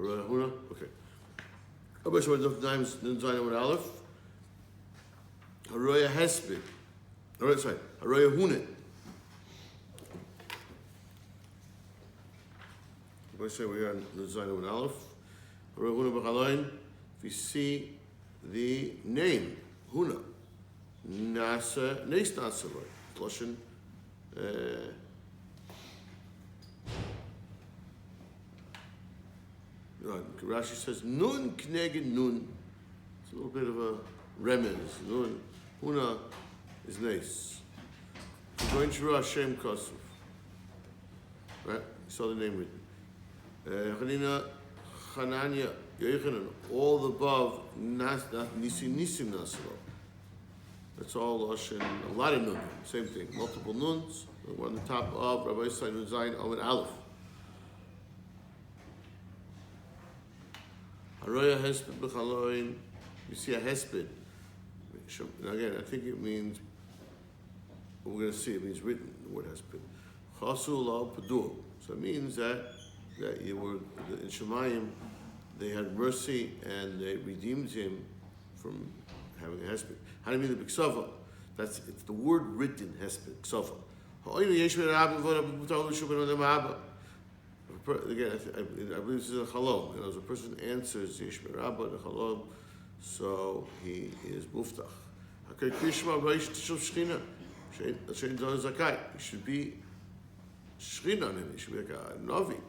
Haroya Huna. Okay. Rabbi Shmuel of Dimes Zayin with Aleph. Haroya Hesped. Haroya Huna. I say we are in the Zayin with Aleph. Haroya Huna B'Chalayin. If you see the name Huna, Nasa Neis Nasa Loshen. Rashi says Nun Kneged Nun. It's a little bit of a remez. Nun Huna is nice. Going to Hashem Kosov. Right? You saw the name written. Chanina Chananya Yochanan. All the above Nisim Nasalo. That's all Loshen. A lot of Nun. Same thing. Multiple Nuns. We're on the top of Rabbi Yisrael Nun Zayin Amud Aleph. Haroya Hesped B'Chaloin. You see a Hesped. And again, I think it means, we're going to see, it means written, the word Hesped. Chasul al Padur. So it means that you were, in Shemayim, they had mercy and they redeemed him from having a Hesped. How do you mean the B'Ksava? It's the word written, Hesped, Ksava. Again, I believe this is a chalom. As a person answers Yeshmer Rabbah the chalom, so he is muftach. He should be shchin on him. He should be like a navi.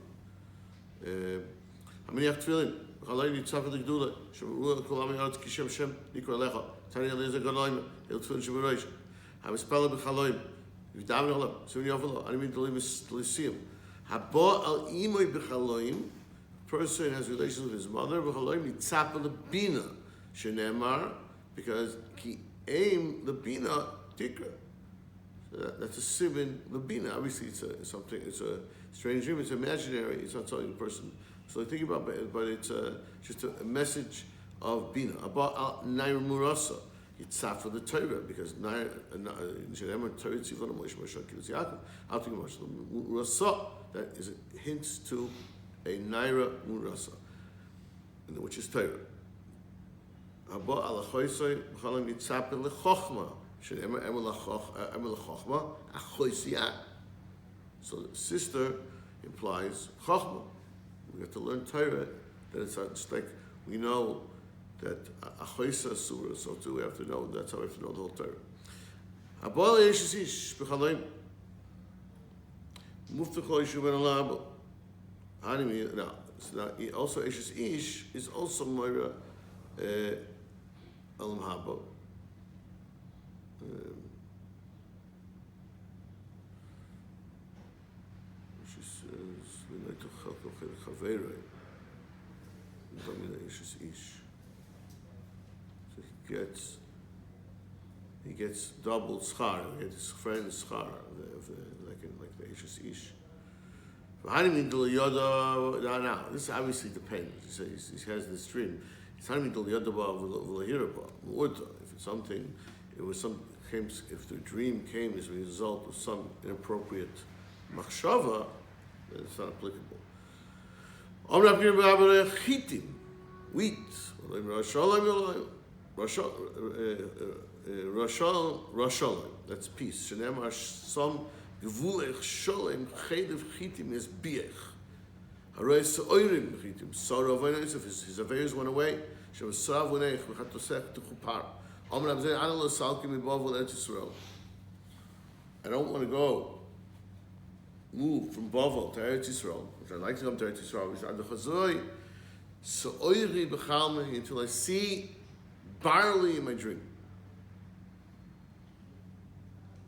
How many have tefillin? Chalai nitzav l'gdula. Shemur kol am yaretz kishem shem nikra lecha. Tani aliza ganoim. El tefillin shemeroish. Hamispala b'chaloim. V'daven olam. Sivni yavalo. Ani min dolim l'siyim. Haba al imoy b'chaloim, person has relations with his mother, b'chaloim nitzapa lebina, shenemar, because ki aim lebina tikra. So that's a sibin lebina. Obviously, it's a strange dream. It's imaginary. It's not telling the person. So think about it, but it's just a message of bina. Haba al nair murasa. Yitzaf the Torah, because shenemar Torah tzivon Moshe Kibbutz Yaakov. I'll think about Murasa. That is hints to a naira murasa, which is Torah. Haba ala choisei b'chalam yitzapel lechochma shenemar emel lechochma achoisiyah. So the sister implies chochma. We have to learn Torah. That it's just like we know that achoisa surah. So too we have to know. That's how we have to know the whole Torah. Haba ala yeshisish b'chalam. Muftachol Yishu Ben Alabo. How do you mean? Now, it's not, also Eshes Ish is also Moira Elam Habo. She says, "We like to help the Chaveirei." Eshes Ish. So he gets double schar. He gets his friend's schar, like the Eshes Ish. How do you mean now? This obviously depends. He has this dream. It's how do you mean if it's something, if the dream came as a result of some inappropriate machshava, then it's not applicable. Wheat. Rashal, that's peace. Shenemar some gevulech sholem chedev chitim is biech. Haray seoirim chitim. Sorrow of if his affairs went away. She was sav v'neich v'chatosech to chupar. Amar Abzei Adal Salkim Ibavel Eretz Yisrael. I don't want to move from Bavel to Eretz Yisrael, which I'd like to come to Eretz Yisrael. Which the Chazoi seoiri b'chalme until I see barley in my dream.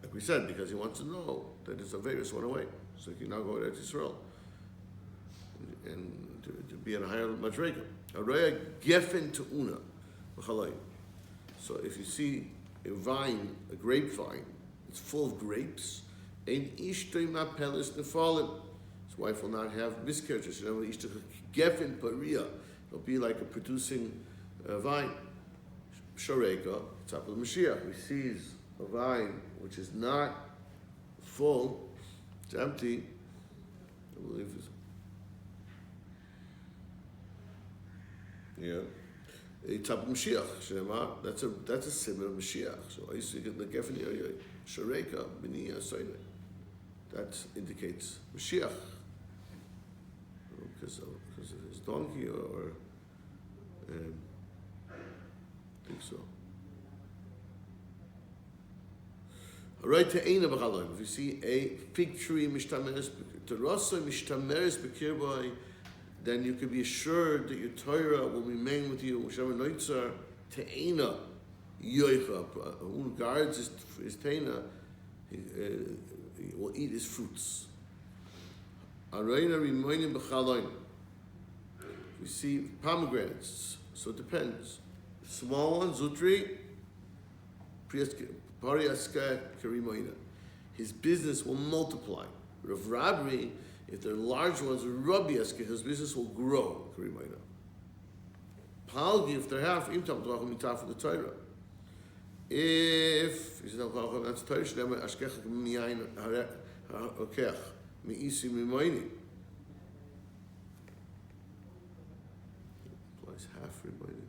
Like we said, because he wants to know that his Averis went away. So he can now go to Eretz Yisrael and to be in a higher madrega. Araya gefen te'una v'chalayim. So if you see a vine, a grapevine, it's full of grapes, ein ishtoi mapelis nefalim. His wife will not have miscarriages. Gefen paria. It'll be like a producing vine. Shareka, top of the Mashiach. He sees a vine which is not full, it's empty. I believe it's Yeah. A type of Mashiach. That's a symbol of Mashiach. So I used to get the Gefni Shareka B'niyah Soine. That indicates Mashiach. Because of his donkey or I think so. Right to Eina B'Chaloim. If you see a fig tree Mishtameres Terasa Mishtameres B'Kirbai, then you can be assured that your Torah will remain with you. Whichever Noitzar Te'ena Yoicha, who guards his Te'ena, he will eat his fruits. Arayna Rimoinim B'Chaloim. We see pomegranates, so it depends. Small ones, Zutri, Pariaska Karimoina. His business will multiply. Rav Rabri, if they're large ones, Rabbiaska, his business will grow. Karimoina. Palgi, if they're half, Imtam Dwachim Mitaf for the Torah. If he says that's Torah, Shnema Ashkech Miyain Okech Meisi Rimoini. Implies half Rimoini.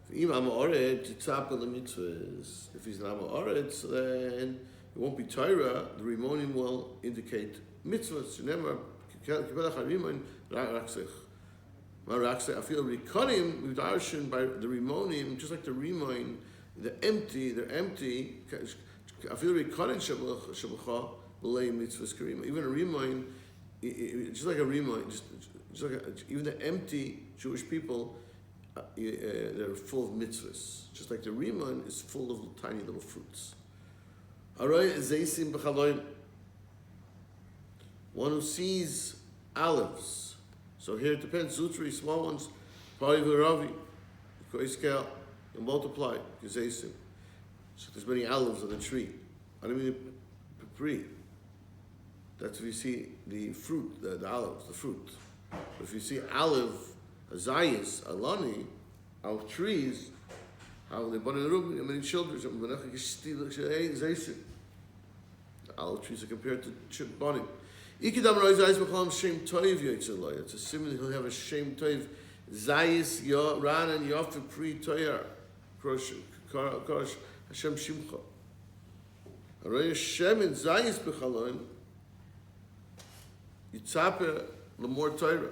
If he's an Amoritz, then it won't be Torah. The Rimonim will indicate mitzvahs. Remember, I feel Rikonim, we darshan by the Rimonim, just like the Rimonim, they're empty. I feel Rikonim Shabbacha, B'lei mitzvahs Karima. Even a Rimonim, just like a Rimonim, just like even the empty Jewish people, they're full of mitzvahs, just like the Riman is full of tiny little fruits. One who sees olives. So here it depends. Zutri, small ones, Pari V'Ravi, Koiskel, and multiply, Gezeisim. So there's many olives on the tree. I don't mean the pri. That's if you see the fruit, the olives, the fruit. But if you see olive, Azayas, Alani, our trees, how they born in the room, many children, the olive trees are compared to Bonim. It's a similar, he'll have a Shem Toiv, Zayas, Ran, and Yofi Pri Toyar, Krosh, Hashem Shimcha. Array Shem and Zayas Bechaloim, Yitzape, Lamor Torah.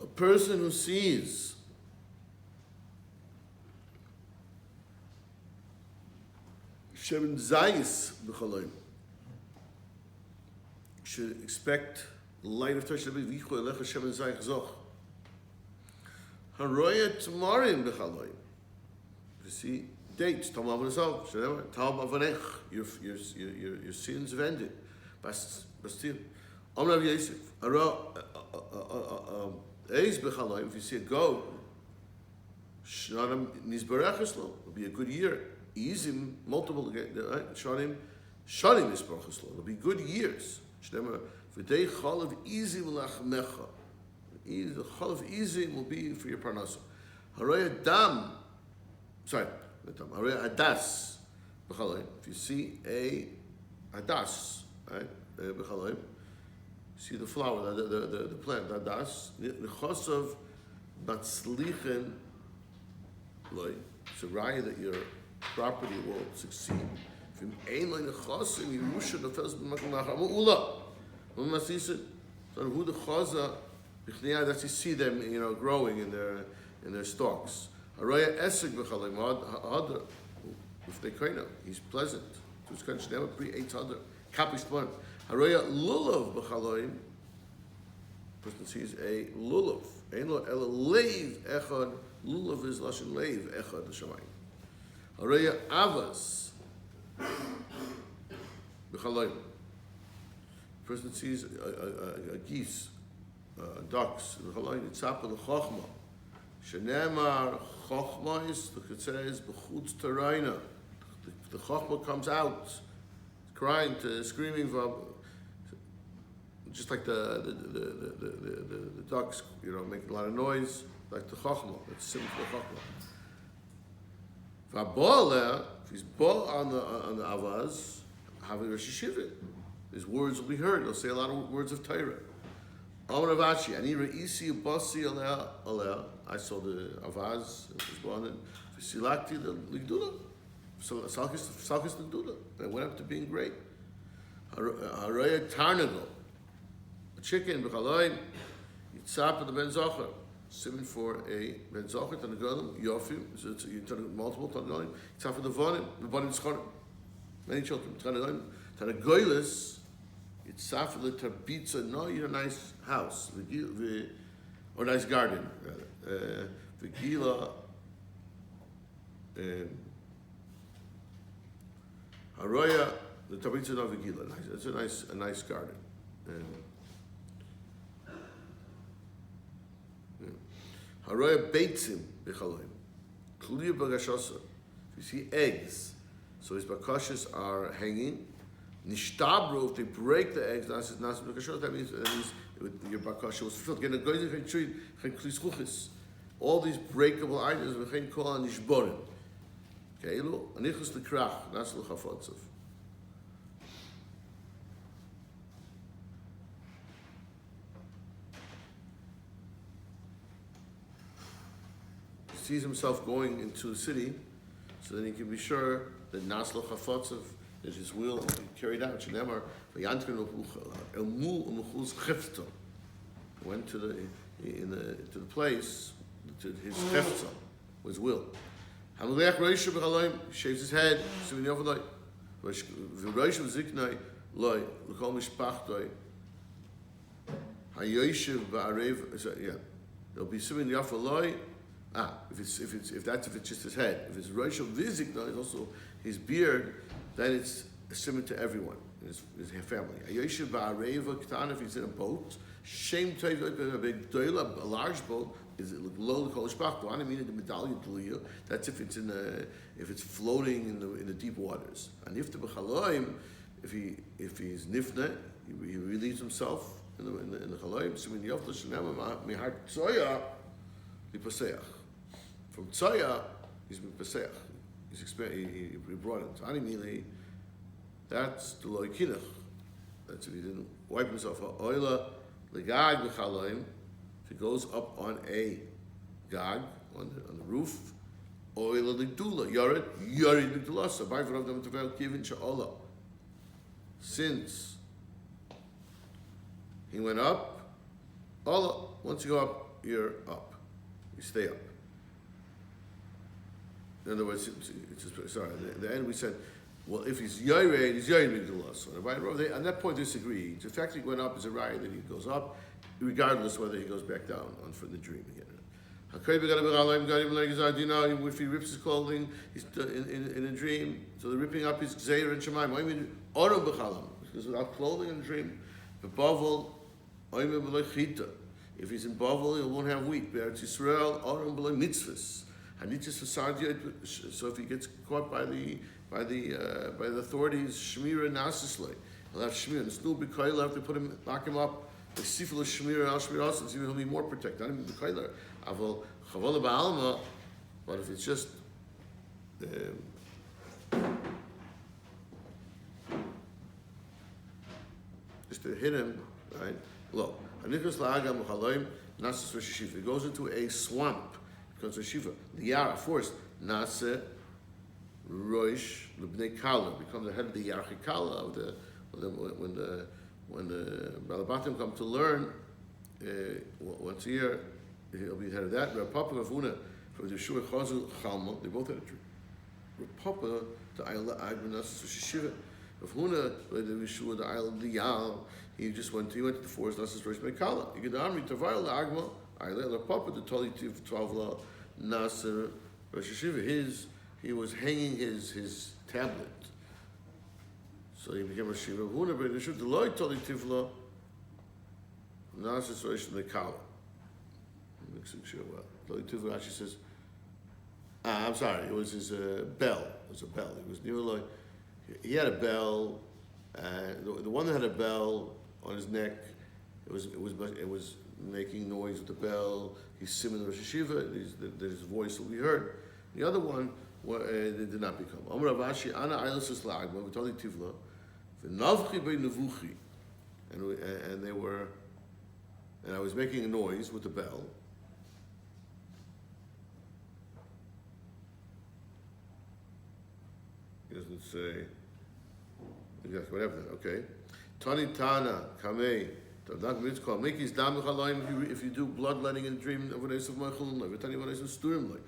A person who sees Shem Zayis B'Chaloim should expect the light of Torah. Vichu Elecha Shem Zayich Zoch Haroya Tamarim B'Chaloim. You see dates. Tam Avanasov. Tam Avanech. Your sins have ended. Bastil. Amrav Yosef. Eis B'Chaloim. If you see a goat, Shnanam Nizbarachas Lo. It'll be a good year. Izim, multiple again, right? Shanim Nizbarachas Lo. It'll be good years. Shnema V'dei Chalav Izim Lachmecha. The Chalav Izim will be for your parnasa. Haraya Dam. Sorry, Haraya Adas B'Chaloim. If you see a Adas, right? B'Chaloim. See the flower, the plant, the das. The chosav batzlichen loy. It's a raya that your property will succeed. If you ain't like the chosav, you rusha the first b'makom ula. When you see it, so who the chosa b'chniyah that you see them, growing in their stalks. A raya esek b'chalim hadar. If they kind of, he's pleasant. To his country, never pre-800. Kapish one. Haraya lulav b'chaloim. Person sees a lulav. Ein lo ela leiv echad. Lulav is lashon leiv echad l'shamayim. Haraya avas b'chaloim. Person sees a geese, ducks. B'chaloim yitzapa l'chochma. Shenemar chochma is the says b'chutz tarayna. The chochma comes out, crying, screaming for. Just like the ducks, making a lot of noise, like the chachma. It's similar to the chachma. V'aboleh, if he's bo on the avaz, having Rosh Yeshiva, his words will be heard. He'll say a lot of words of Torah. Amar Ravashi, ani re'isi basi aleh. I saw the avaz. It was born in V'silakti the ligdula. Salkis ligdula. And it went up to being great. Haraya tarnagol, a chicken b'chaloim yitzap the ben zocher. Simon for a ben zocher tanagolim yofi. So it's you turn multiple tanagolim. Yitzap for the bonim schonim. Many children. Tanagoilis. Yitzap for the tarbitza. No, you have a nice house. Or nice garden rather. V'gila. Haraya. The tabitza of Vigila, it's a nice garden. Haraya beitzim b'chaloim, kliya b'gashosa. You see eggs, so his bakashas are hanging. Nishtabru, if they break the eggs, that means your bakasha was fulfilled. Again, all these breakable items v'chein kol nishborim. Okay, lo anichus l'krach, that's l'chafotzav. Sees himself going into the city, so then he can be sure that Naslo Chafotzav, that his will will be carried out. Shemar v'yantrin elmul umchuz chefto. Went to the place to his chefto, his will. Hamleach Rosh B'chaloim shaves his head. Sivin Yoveloi v'Rosh V'ziknai loy l'kol mishpachtoi haYoshev ba'arev. Yeah, there'll be Sivin Yoveloi. If it's just his head. If it's Rosh Vizik, no, it's also his beard, then it's similar to everyone, his family. Ayoshev ba'areva k'tan, if he's in a boat, shem toiv, a big doila, a large boat, is it low the kol shpach? I mean the medallion to that's if it's floating in the deep waters. And if the b'chaloim, if he's nifne, he relieves himself in the chaloim. So when you have to shenema mihar tzoya, he paseach. From Tzaya, he's been Pesach. He brought it. Animili, that's the loy kinach. That's if he didn't wipe himself. Oila legag b'chaloim. If he goes up on a gag on the roof, oila legdula yared legdula. So by v'rav them tevel kivin she'ola. Since he went up, ola. Once you go up, you're up. You stay up. In other words, at the end we said, well, if he's Yared, he's Yared Migdalah. So at that point, disagree. The fact he went up is a riot that he goes up, regardless whether he goes back down for the dream again. If he rips his clothing, he's in a dream, so they're ripping up his Gzeir and Shemaim. I mean, Oro B'chalam, because without clothing in a dream, B'Bavel, Oime B'Lechita. If he's in Bavel, he won't have wheat. Be'eretz Yisrael, Oro B'Lech Mitzvahs. So if he gets caught by the authorities, Shmira Nasislay, he'll have Shmira. And still B'Koyla, have to lock him up. The Sifla Shmira Al Shmira also, he'll be more protected. I don't mean B'Koyla. Aval Chavola Ba'alma, but if it's just to hit him, right? Low. Anichos La'agam Chaloim Nasis Rosh Yeshiva. He goes into a swamp. Because Rosh Yeshiva, the Yara, first, Nase Rosh L'bnei Kala, becomes the head of the Yarchikala when the Balabatim come to learn once a year, he'll be the head of that. Rav Papa Ravuna from the Yeshua Chazul Chalma, they both had a dream. Rav Papa the Ayla Agman Nasis Rosh Yeshiva. Rav Huna the Yeshua the Ayla Liyal, he went to the forest Nasis Rosh L'bnei Kala. You get the army Tavayla Agma. Rav Papa the Toli 12 law. Nasser Rosh Yeshiva, he was hanging his tablet. So he became Rosh Yeshiva. Huna but the Shut the Loi Toli Tivla Nasser Rosh Nekala. Mixing sure well. Toli Tivla actually says, I'm sorry, it was his bell. It was a bell. It was near Loi. He had a bell. The one that had a bell on his neck, it was making noise with the bell. He's simming Rosh Yeshiva. His voice will be heard. The other one They did not become. Amar Rav Ashi, Ana Eilis is Lagma, V'tali Tivla, V'navchi Bei Nevuchi. And they were, and I was making a noise with the bell. He doesn't say, whatever, okay. Tani Tana, Kamei, if you do bloodletting in a dream of an Esav Mechel, every time you want to Sturim, like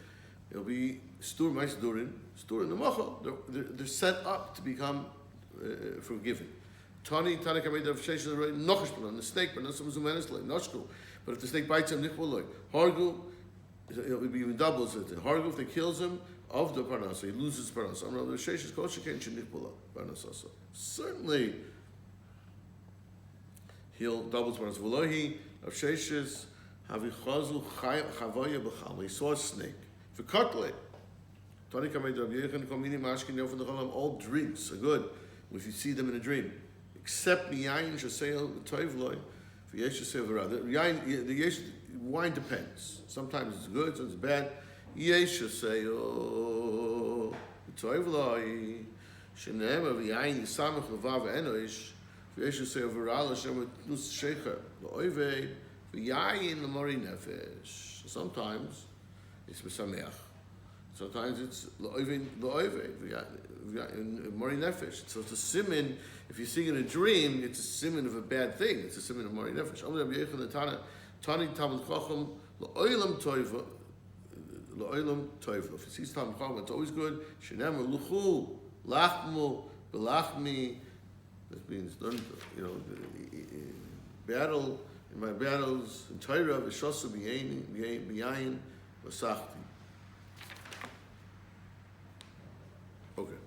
it'll be Stur Durin, Stur in the Mechel. They're set up to become forgiven. Tani Tana Kamei Dav Sheish is right Nochishman on the snake, but not some Zumenis like Noshku. But if the snake bites him, Nichbul like Hargu, it'll be even doubles it. Hargu, if they kills him, of the Parnasa, he loses Parnasa. I'm not the Sheish is called Sheken Shenichbula Parnasa. Certainly. He'll double Parnasa. V'lohi of Sheishes Havichazu Chavaya B'chal. He saw a snake. For Kotle. Tani Kamei Dav Yechan Komini Mashkin Yofen the Cholam. All drinks are good if you see them in a dream. Except Miyayin Shaseil Toivloi. For Yesh Shaseil V'rad. The wine depends. Sometimes it's good, sometimes it's bad. Yesh Shaseil Toivloi. Shenem V'yayin Yisamach Levav Enoish. Yesh Shaseil V'rad Hashem Nus Shecher L'Oivei V'yayin L'Mori Nefesh. Sometimes it's B'Sameach. Sometimes it's L'Oivei Mori Nefesh. So it's a siman. If you see in a dream, it's a siman of a bad thing. It's a siman of Mori Nefesh. Tani Talmud Chacham L'Oilam Toiva. L'Oilam Toiva. If he sees Talmud Chacham, it's always good. Shenem Luchu Lachmu Belachmi. That means battle in my battles in Torah V'Shosu B'Yayin V'Sachti. Okay.